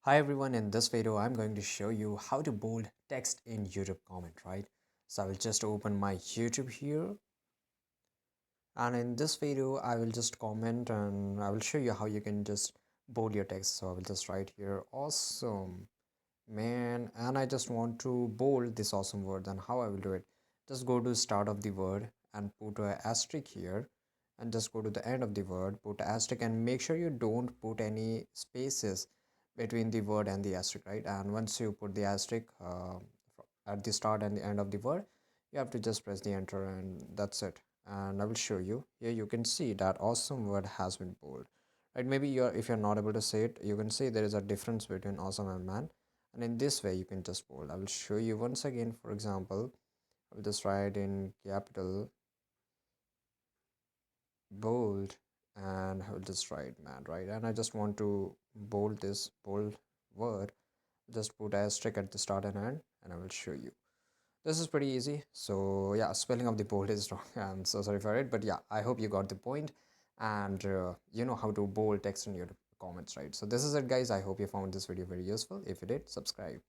Hi everyone, in this video I'm going to show you how to bold text in YouTube comment, right? So I will just open my YouTube here, and in this video I will just comment and I will show you how you can just bold your text. So I will just write here awesome man, and I just want to bold this awesome word. And how I will do it, just go to start of the word and put a asterisk here, and just go to the end of the word, put a asterisk, and make sure you don't put any spaces between the word and the asterisk, right? And once you put the asterisk at the start and the end of the word, you have to just press the enter, and that's it. And I will show you here. You can see that awesome word has been bold, right? Maybe you're, if you're not able to say it, you can see there is a difference between awesome and man, and in this way you can just bold. I will show you once again. For example, I will just write in capital bold, and I will just write man, right? And I just want to bold this bold word, just put asterisk at the start and end, and I will show you. This is pretty easy. So yeah, spelling of the bold is wrong. I'm so sorry for it, but yeah, I hope you got the point, and you know how to bold text in your comments, right? So this is it, guys. I hope you found this video very useful. If you did, subscribe.